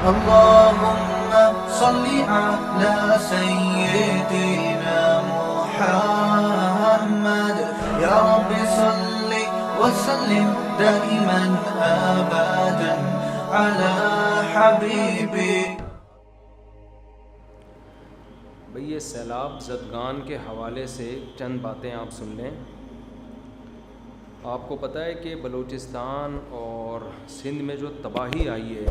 اللهم صل على سيدنا محمد يا رب صل وسلم دائما أبدا على حبيبي. بھئی یہ سیلاب زدگان کے حوالے سے چند باتیں آپ سن لیں. آپ کو پتہ ہے کہ بلوچستان اور سندھ میں جو تباہی آئی ہے،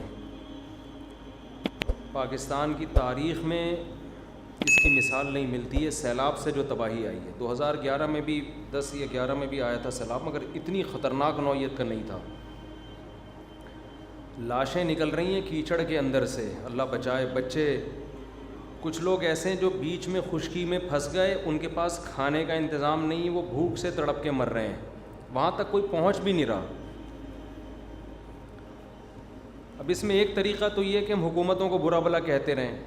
پاکستان کی تاریخ میں اس کی مثال نہیں ملتی ہے. سیلاب سے جو تباہی آئی ہے 2011 میں بھی 10 یا 11 میں بھی آیا تھا سیلاب، مگر اتنی خطرناک نوعیت کا نہیں تھا. لاشیں نکل رہی ہیں کیچڑ کے اندر سے، اللہ بچائے. بچے، کچھ لوگ ایسے ہیں جو بیچ میں خشکی میں پھنس گئے، ان کے پاس کھانے کا انتظام نہیں، وہ بھوک سے تڑپ کے مر رہے ہیں، وہاں تک کوئی پہنچ بھی نہیں رہا. اب اس میں ایک طریقہ تو یہ ہے کہ ہم حکومتوں کو برا بھلا کہتے رہیں.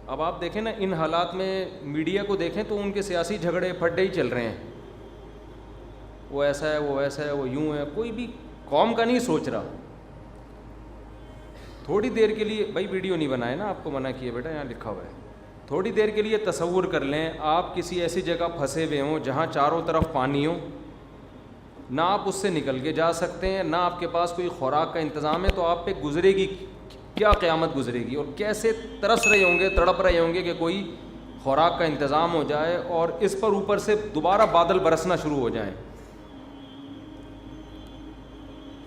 اب آپ دیکھیں نا، ان حالات میں میڈیا کو دیکھیں تو ان کے سیاسی جھگڑے پھڈے ہی چل رہے ہیں. وہ ایسا ہے، وہ ایسا ہے، وہ یوں ہے، کوئی بھی قوم کا نہیں سوچ رہا. تھوڑی دیر کے لیے، بھائی ویڈیو نہیں بنائے نا، آپ کو منع کیا بیٹا، یہاں لکھا ہوا ہے. تھوڑی دیر کے لیے تصور کر لیں آپ کسی ایسی جگہ پھنسے ہوئے ہوں جہاں چاروں طرف پانی ہو، نہ آپ اس سے نکل کے جا سکتے ہیں، نہ آپ کے پاس کوئی خوراک کا انتظام ہے. تو آپ پہ گزرے گی کیا قیامت گزرے گی، اور کیسے ترس رہے ہوں گے، تڑپ رہے ہوں گے کہ کوئی خوراک کا انتظام ہو جائے اور اس پر اوپر سے دوبارہ بادل برسنا شروع ہو جائیں.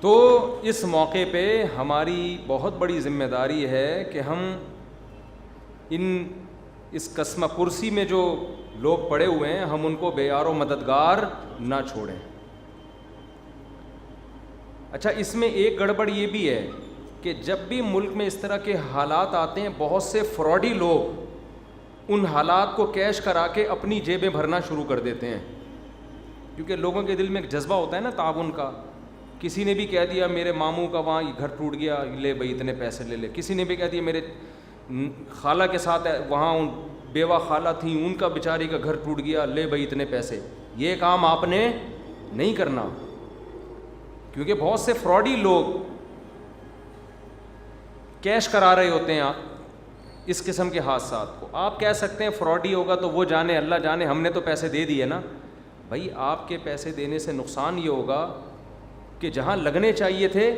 تو اس موقع پہ ہماری بہت بڑی ذمہ داری ہے کہ ہم اس قسمہ پرسی میں جو لوگ پڑے ہوئے ہیں، ہم ان کو بے یار و مددگار نہ چھوڑیں. اچھا، اس میں ایک گڑبڑ یہ بھی ہے کہ جب بھی ملک میں اس طرح کے حالات آتے ہیں، بہت سے فراڈی لوگ ان حالات کو کیش کرا کے اپنی جیبیں بھرنا شروع کر دیتے ہیں. کیونکہ لوگوں کے دل میں ایک جذبہ ہوتا ہے نا تعاون کا. کسی نے بھی کہہ دیا میرے ماموں کا وہاں گھر ٹوٹ گیا، لے بھائی اتنے پیسے لے لے. کسی نے بھی کہہ دیا میرے خالہ کے ساتھ وہاں بیوہ خالہ تھیں، ان کا بیچاری کا گھر ٹوٹ گیا، لے بھائی اتنے پیسے. یہ کام آپ نے نہیں کرنا، کیونکہ بہت سے فراڈی لوگ کیش کرا رہے ہوتے ہیں اس قسم کے حادثات کو. آپ کہہ سکتے ہیں فراڈی ہوگا تو وہ جانے، اللہ جانے، ہم نے تو پیسے دے دیے نا. بھائی آپ کے پیسے دینے سے نقصان یہ ہوگا کہ جہاں لگنے چاہیے تھے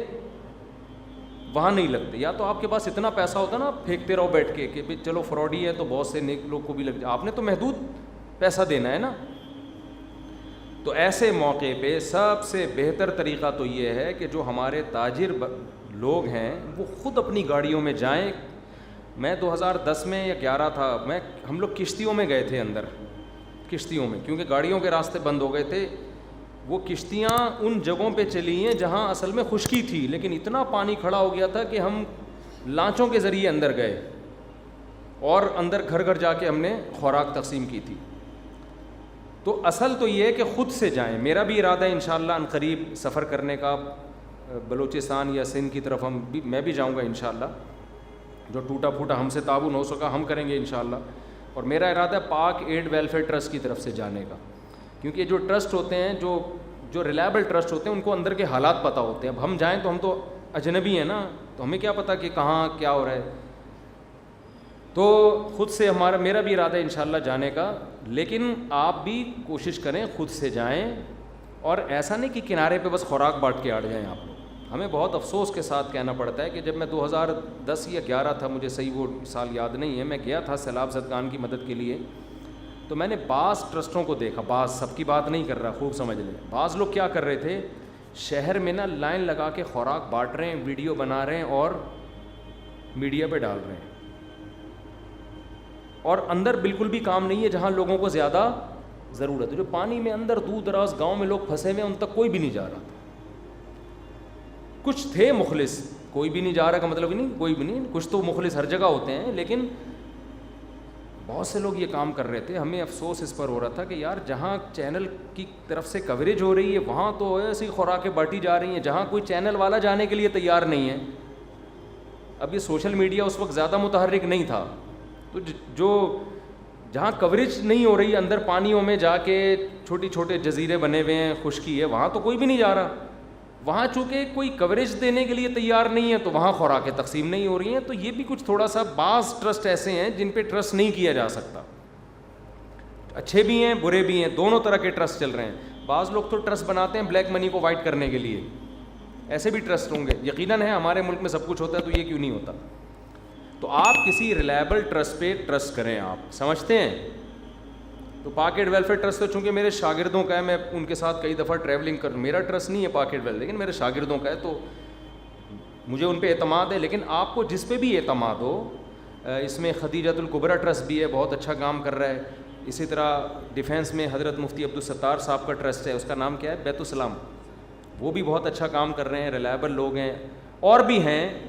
وہاں نہیں لگتے. یا تو آپ کے پاس اتنا پیسہ ہوتا نا، آپ پھینکتے رہو بیٹھ کے کہ چلو فراڈی ہے تو بہت سے نیک لوگ کو بھی لگ جائے. آپ نے تو محدود پیسہ دینا ہے نا. تو ایسے موقع پہ سب سے بہتر طریقہ تو یہ ہے کہ جو ہمارے تاجر لوگ ہیں وہ خود اپنی گاڑیوں میں جائیں. میں 2010 میں یا 11 تھا، ہم لوگ کشتیوں میں گئے تھے اندر، کشتیوں میں، کیونکہ گاڑیوں کے راستے بند ہو گئے تھے. وہ کشتیاں ان جگہوں پہ چلی ہیں جہاں اصل میں خشکی تھی، لیکن اتنا پانی کھڑا ہو گیا تھا کہ ہم لانچوں کے ذریعے اندر گئے اور اندر گھر گھر جا کے ہم نے خوراک تقسیم کی تھی. تو اصل تو یہ ہے کہ خود سے جائیں. میرا بھی ارادہ ہے انشاءاللہ ان قریب سفر کرنے کا، بلوچستان یا سندھ کی طرف میں بھی جاؤں گا انشاءاللہ. جو ٹوٹا پھوٹا ہم سے تعاون ہو سکا ہم کریں گے انشاءاللہ. اور میرا ارادہ ہے پاک ایڈ ویلفیئر ٹرسٹ کی طرف سے جانے کا، کیونکہ جو ٹرسٹ ہوتے ہیں، جو ریلائبل ٹرسٹ ہوتے ہیں، ان کو اندر کے حالات پتہ ہوتے ہیں. اب ہم جائیں تو ہم تو اجنبی ہیں نا، تو ہمیں کیا پتہ کہ کہاں کیا ہو رہا ہے. تو خود سے میرا بھی ارادہ ہے انشاءاللہ جانے کا. لیکن آپ بھی کوشش کریں خود سے جائیں، اور ایسا نہیں کہ کنارے پہ بس خوراک بانٹ کے آ جائیں آپ لوگ. ہمیں بہت افسوس کے ساتھ کہنا پڑتا ہے کہ جب میں 2010 یا 11 تھا، مجھے صحیح وہ سال یاد نہیں ہے، میں گیا تھا سیلاب زدگان کی مدد کے لیے. تو میں نے بعض ٹرسٹوں کو دیکھا، بعض، سب کی بات نہیں کر رہا، خوب سمجھ لیں. بعض لوگ کیا کر رہے تھے، شہر میں نا لائن لگا کے خوراک بانٹ رہے ہیں، ویڈیو بنا رہے ہیں اور میڈیا پہ ڈال رہے ہیں. اور اندر بالکل بھی کام نہیں ہے جہاں لوگوں کو زیادہ ضرورت ہے. جو پانی میں اندر دور دراز گاؤں میں لوگ پھنسے ہوئے ہیں، ان تک کوئی بھی نہیں جا رہا تھا. کچھ تھے مخلص، کوئی بھی نہیں جا رہا کا مطلب نہیں کوئی بھی نہیں، کچھ تو مخلص ہر جگہ ہوتے ہیں، لیکن بہت سے لوگ یہ کام کر رہے تھے. ہمیں افسوس اس پر ہو رہا تھا کہ یار جہاں چینل کی طرف سے کوریج ہو رہی ہے وہاں تو ایسی خوراکیں بانٹی جا رہی ہیں جہاں کوئی چینل والا جانے کے لیے تیار نہیں ہے. اب یہ سوشل میڈیا اس وقت زیادہ متحرک نہیں تھا، تو جو جہاں کوریج نہیں ہو رہی، اندر پانیوں میں جا کے چھوٹے چھوٹے جزیرے بنے ہوئے ہیں، خشکی ہے، وہاں تو کوئی بھی نہیں جا رہا. وہاں چونکہ کوئی کوریج دینے کے لیے تیار نہیں ہے تو وہاں خوراکیں تقسیم نہیں ہو رہی ہیں. تو یہ بھی کچھ تھوڑا سا, بعض ٹرسٹ ایسے ہیں جن پہ ٹرسٹ نہیں کیا جا سکتا, اچھے بھی ہیں برے بھی ہیں, دونوں طرح کے ٹرسٹ چل رہے ہیں. بعض لوگ تو ٹرسٹ بناتے ہیں بلیک منی کو وائٹ کرنے کے لیے, ایسے بھی ٹرسٹ ہوں گے. یقیناً ہے ہمارے ملک میں سب کچھ ہوتا ہے تو یہ کیوں نہیں ہوتا. تو آپ کسی ریلائبل ٹرسٹ پہ ٹرسٹ کریں. آپ سمجھتے ہیں تو پاکٹ ویلفیئر ٹرسٹ تو چونکہ میرے شاگردوں کا ہے, میں ان کے ساتھ کئی دفعہ ٹریولنگ کر, میرا ٹرسٹ نہیں ہے پاکٹ ویل, لیکن میرے شاگردوں کا ہے تو مجھے ان پہ اعتماد ہے. لیکن آپ کو جس پہ بھی اعتماد ہو, اس میں خدیجۃ الکبریٰ ٹرسٹ بھی ہے, بہت اچھا کام کر رہا ہے. اسی طرح ڈیفینس میں حضرت مفتی عبدالستار صاحب کا ٹرسٹ ہے, اس کا نام کیا ہے, بیت السلام, وہ بھی بہت اچھا کام کر رہے ہیں, ریلائبل لوگ ہیں. اور بھی ہیں,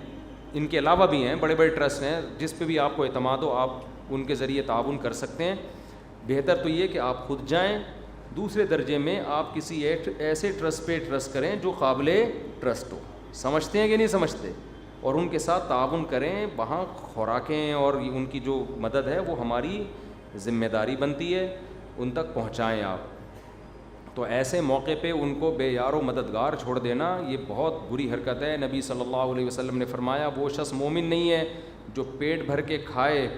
ان کے علاوہ بھی ہیں, بڑے بڑے ٹرسٹ ہیں, جس پہ بھی آپ کو اعتماد ہو آپ ان کے ذریعے تعاون کر سکتے ہیں. بہتر تو یہ کہ آپ خود جائیں. دوسرے درجے میں آپ کسی ایسے ٹرسٹ پہ ٹرسٹ کریں جو قابل ٹرسٹ ہو. سمجھتے ہیں کہ نہیں سمجھتے؟ اور ان کے ساتھ تعاون کریں. وہاں خوراکیں اور ان کی جو مدد ہے وہ ہماری ذمہ داری بنتی ہے, ان تک پہنچائیں آپ. تو ایسے موقع پہ ان کو بے یار و مددگار چھوڑ دینا یہ بہت بری حرکت ہے. نبی صلی اللہ علیہ وسلم نے فرمایا وہ شخص مومن نہیں ہے جو پیٹ بھر کے کھائے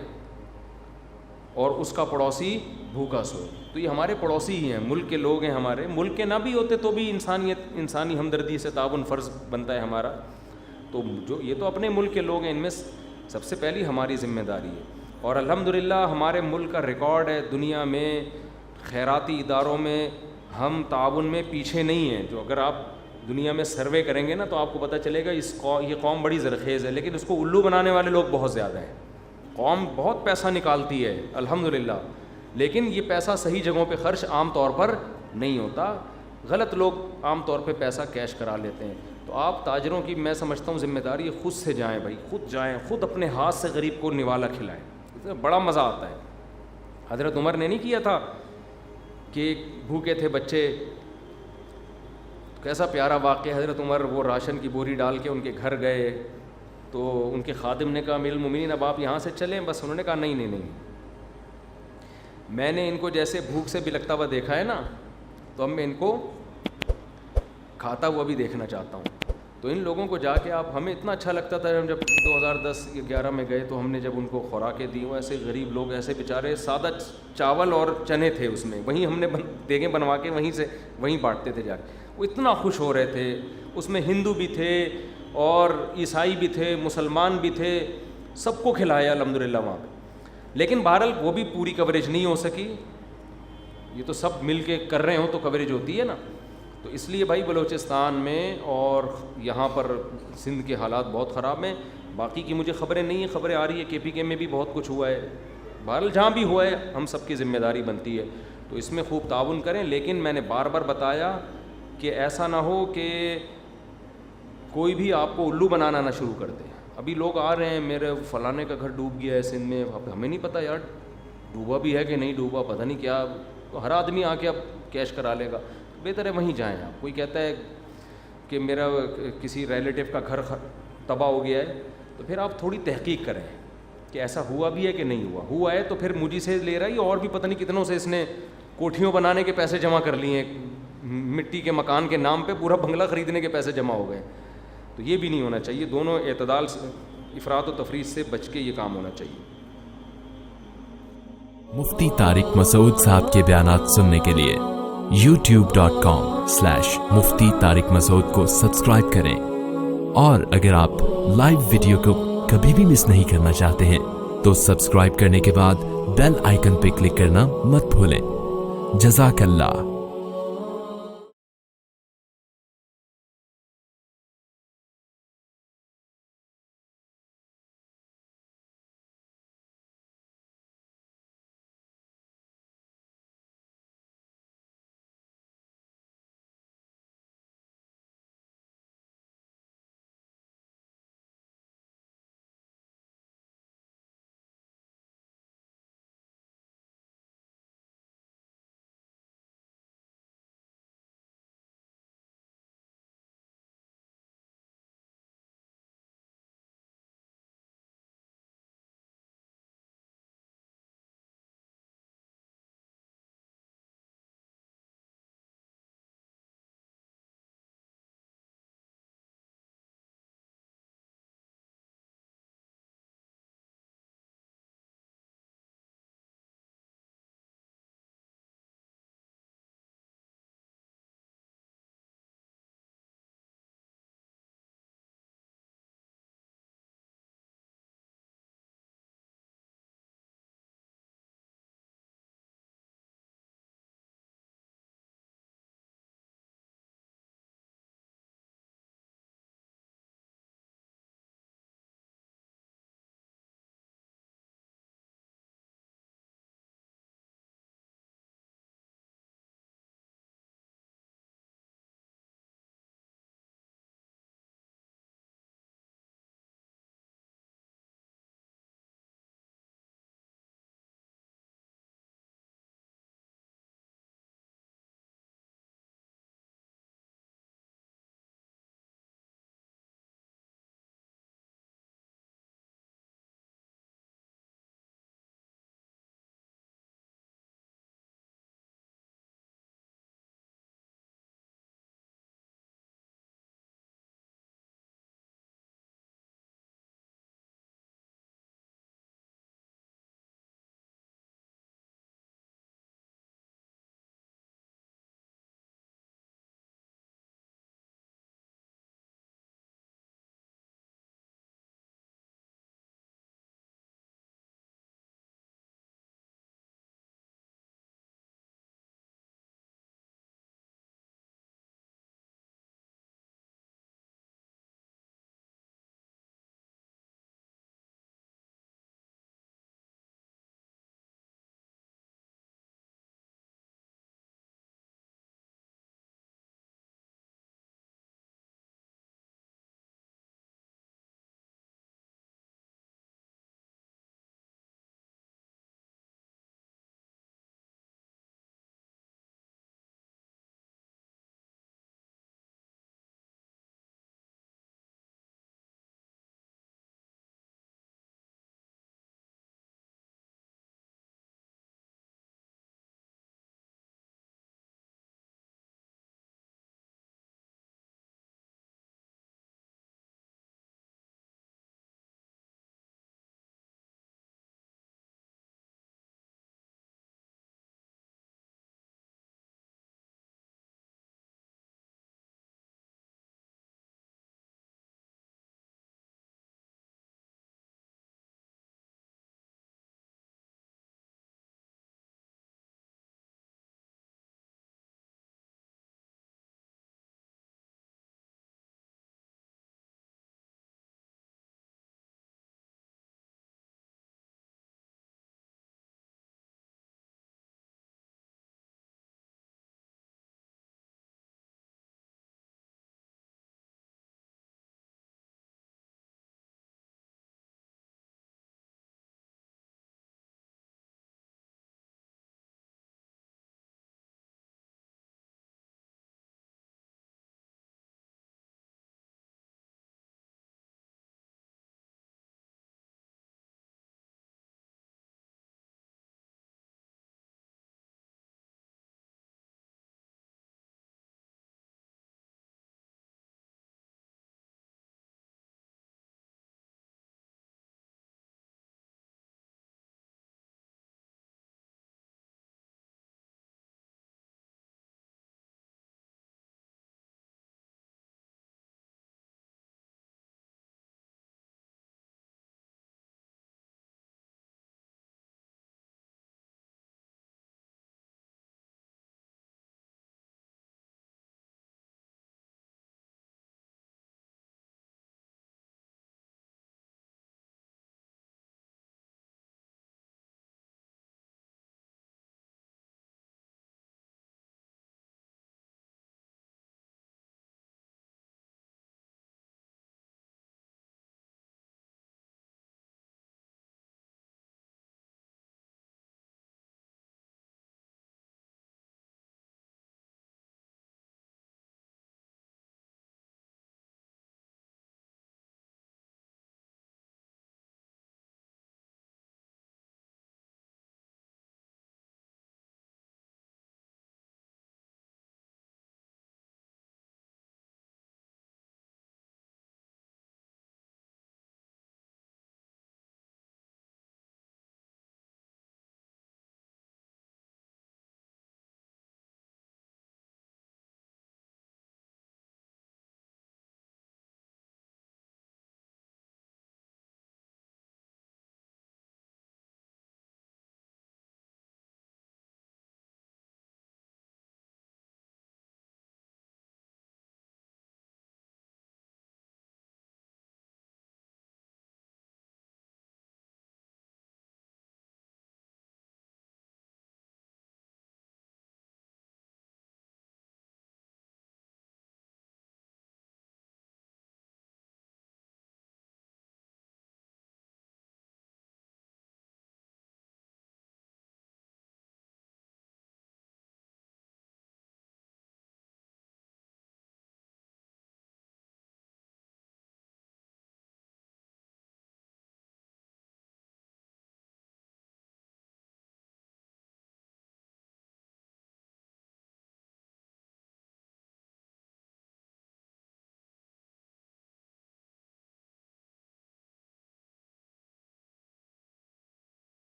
اور اس کا پڑوسی بھوکا سوئے. تو یہ ہمارے پڑوسی ہی ہیں, ملک کے لوگ ہیں ہمارے. ملک کے نہ بھی ہوتے تو بھی انسانی ہمدردی سے تعاون فرض بنتا ہے ہمارا. تو جو یہ تو اپنے ملک کے لوگ ہیں, ان میں سب سے پہلی ہماری ذمہ داری ہے. اور الحمدللہ ہمارے ملک کا ریکارڈ ہے دنیا میں خیراتی اداروں میں, ہم تعاون میں پیچھے نہیں ہیں. جو اگر آپ دنیا میں سروے کریں گے نا تو آپ کو پتہ چلے گا یہ قوم بڑی زرخیز ہے, لیکن اس کو الو بنانے والے لوگ بہت زیادہ ہیں. قوم بہت پیسہ نکالتی ہے الحمدللہ, لیکن یہ پیسہ صحیح جگہوں پہ خرچ عام طور پر نہیں ہوتا. غلط لوگ عام طور پہ پیسہ کیش کرا لیتے ہیں. تو آپ تاجروں کی میں سمجھتا ہوں ذمہ داری خود سے جائیں بھائی, خود جائیں, خود اپنے ہاتھ سے غریب کو نوالا کھلائیں. بڑا مزہ آتا ہے. حضرت عمر نے نہیں کیا تھا کہ بھوکے تھے بچے, کیسا پیارا واقعہ. حضرت عمر وہ راشن کی بوری ڈال کے ان کے گھر گئے تو ان کے خادم نے کہا امیر المومنین اب آپ یہاں سے چلیں بس. انہوں نے کہا نہیں, میں نے ان کو جیسے بھوک سے بلکتا ہوا دیکھا ہے نا, تو اب میں ان کو کھاتا ہوا بھی دیکھنا چاہتا ہوں. تو ان لوگوں کو جا کے آپ, ہمیں اتنا اچھا لگتا تھا جب 2010-11 میں گئے تو ہم نے جب ان کو خوراکیں دی, وہ ایسے غریب لوگ ایسے بیچارے, سادہ چاول اور چنے تھے اس میں, وہیں ہم نے دیگیں بنوا کے وہیں بانٹتے تھے جا کے. وہ اتنا خوش ہو رہے تھے. اس میں ہندو بھی تھے اور عیسائی بھی تھے, مسلمان بھی تھے, سب کو کھلایا الحمدللہ وہاں پہ. لیکن بہرحال وہ بھی پوری کوریج نہیں ہو سکی. یہ تو سب مل کے کر رہے ہوں تو کوریج ہوتی ہے نا. تو اس لیے بھائی بلوچستان میں اور یہاں پر سندھ کے حالات بہت خراب ہیں. باقی کی مجھے خبریں نہیں ہیں, خبریں آ رہی ہے KPK میں بھی بہت کچھ ہوا ہے. بہرحال جہاں بھی ہوا ہے ہم سب کی ذمہ داری بنتی ہے, تو اس میں خوب تعاون کریں. لیکن میں نے بار بار بتایا کہ ایسا نہ ہو کہ کوئی بھی آپ کو الو بنانا نہ شروع کر دے. ابھی لوگ آ رہے ہیں میرے فلانے کا گھر ڈوب گیا ہے سندھ میں, ہمیں نہیں پتہ یار ڈوبا بھی ہے کہ نہیں ڈوبا, پتہ نہیں کیا. تو ہر آدمی آ کے اب کیش کرا لے گا. بہتر ہے وہیں جائیں آپ. کوئی کہتا ہے کہ میرا کسی ریلیٹیو کا گھر تباہ ہو گیا ہے, تو پھر آپ تھوڑی تحقیق کریں کہ ایسا ہوا بھی ہے کہ نہیں ہوا ہے تو پھر مجھے سے لے رہا ہے, اور بھی پتہ نہیں کتنوں سے اس نے کوٹھیوں بنانے کے پیسے جمع کر لیے ہیں, مٹی کے مکان کے نام پہ پورا بنگلہ خریدنے کے پیسے جمع ہو گئے. تو یہ بھی نہیں ہونا چاہیے. دونوں اعتدال سے, افراط و تفریط سے بچ کے یہ کام ہونا چاہیے. مفتی طارق مسعود صاحب کے بیانات سننے کے لیے youtube.com/مفتی طارق مسعود کو سبسکرائب کریں. اور اگر آپ لائیو ویڈیو کو کبھی بھی مس نہیں کرنا چاہتے ہیں تو سبسکرائب کرنے کے بعد بیل آئیکن پہ کلک کرنا مت بھولیں. جزاک اللہ.